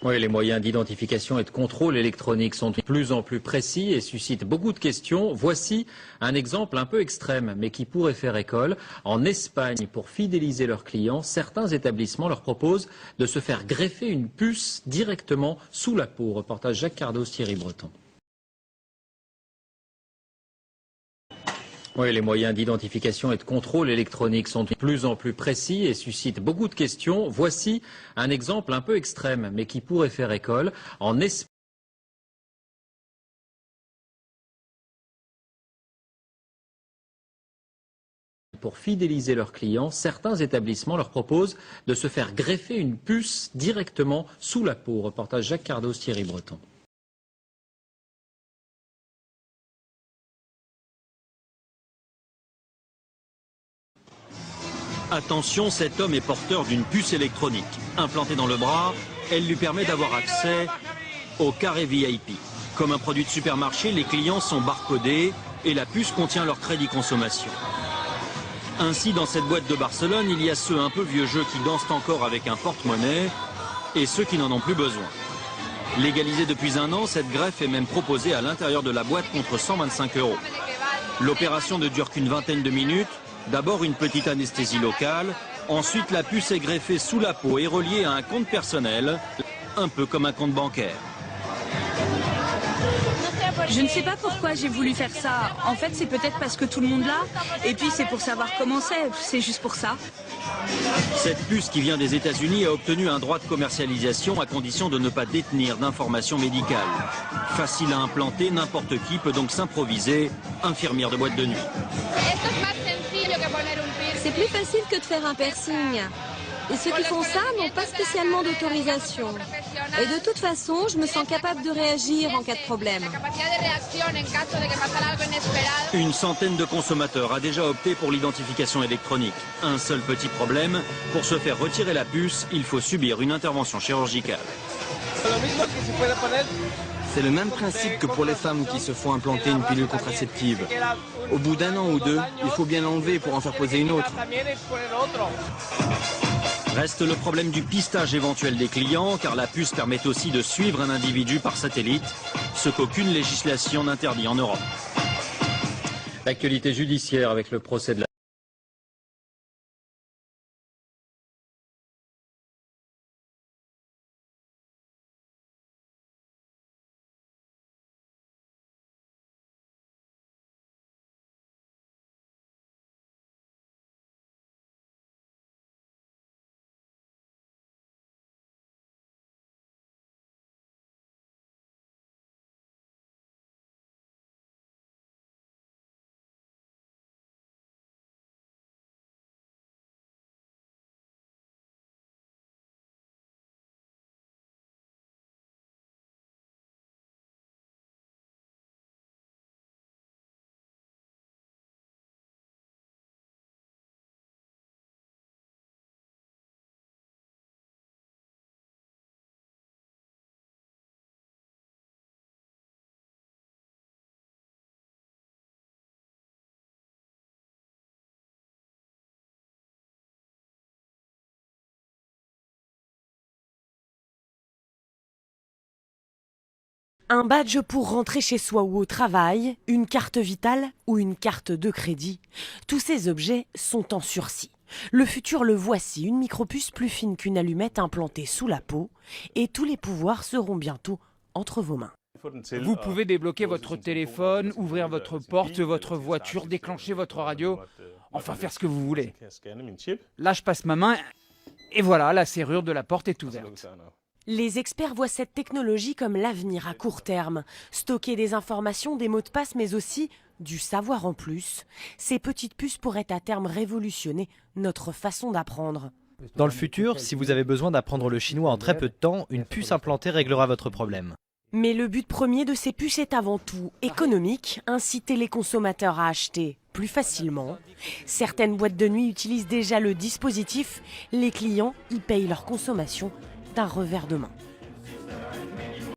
Oui, les moyens d'identification et de contrôle électronique sont de plus en plus précis et suscitent beaucoup de questions. Voici un exemple un peu extrême, mais qui pourrait faire école. En Espagne, pour fidéliser leurs clients, certains établissements leur proposent de se faire greffer une puce directement sous la peau. Reportage Jacques Cardos, Thierry Breton. Oui, les moyens d'identification et de contrôle électronique sont de plus en plus précis et suscitent beaucoup de questions. Voici un exemple un peu extrême, mais qui pourrait faire école. En Espagne, pour fidéliser leurs clients, certains établissements leur proposent de se faire greffer une puce directement sous la peau. Reportage Jacques Cardos, Thierry Breton. Attention, cet homme est porteur d'une puce électronique. Implantée dans le bras, elle lui permet d'avoir accès au carré VIP. Comme un produit de supermarché, les clients sont barcodés et la puce contient leur crédit consommation. Ainsi, dans cette boîte de Barcelone, il y a ceux un peu vieux jeux qui dansent encore avec un porte-monnaie et ceux qui n'en ont plus besoin. Légalisée depuis un an, cette greffe est même proposée à l'intérieur de la boîte contre 125 €. L'opération ne dure qu'une vingtaine de minutes. D'abord une petite anesthésie locale, ensuite la puce est greffée sous la peau et reliée à un compte personnel, un peu comme un compte bancaire. Je ne sais pas pourquoi j'ai voulu faire ça. En fait, c'est peut-être parce que tout le monde l'a. Et puis, c'est pour savoir comment c'est juste pour ça. Cette puce qui vient des États-Unis a obtenu un droit de commercialisation à condition de ne pas détenir d'informations médicales. Facile à implanter, n'importe qui peut donc s'improviser infirmière de boîte de nuit. C'est plus facile que de faire un piercing. Et ceux qui font ça n'ont pas spécialement d'autorisation. Et de toute façon, je me sens capable de réagir en cas de problème. Une centaine de consommateurs a déjà opté pour l'identification électronique. Un seul petit problème, pour se faire retirer la puce, il faut subir une intervention chirurgicale. C'est le même principe que pour les femmes qui se font implanter une pilule contraceptive. Au bout d'un an ou deux, il faut bien l'enlever pour en faire poser une autre. Reste le problème du pistage éventuel des clients, car la puce permet aussi de suivre un individu par satellite, ce qu'aucune législation n'interdit en Europe. L'actualité judiciaire avec le procès de la Un badge pour rentrer chez soi ou au travail, une carte vitale ou une carte de crédit. Tous ces objets sont en sursis. Le futur le voici, une micropuce plus fine qu'une allumette implantée sous la peau. Et tous les pouvoirs seront bientôt entre vos mains. Vous pouvez débloquer votre téléphone, ouvrir votre porte, votre voiture, déclencher votre radio, enfin faire ce que vous voulez. Là, je passe ma main et voilà, la serrure de la porte est ouverte. Les experts voient cette technologie comme l'avenir à court terme. Stocker des informations, des mots de passe, mais aussi du savoir en plus. Ces petites puces pourraient à terme révolutionner notre façon d'apprendre. Dans le futur, si vous avez besoin d'apprendre le chinois en très peu de temps, une puce implantée réglera votre problème. Mais le but premier de ces puces est avant tout économique, inciter les consommateurs à acheter plus facilement. Certaines boîtes de nuit utilisent déjà le dispositif. Les clients y payent leur consommation d'un revers de main.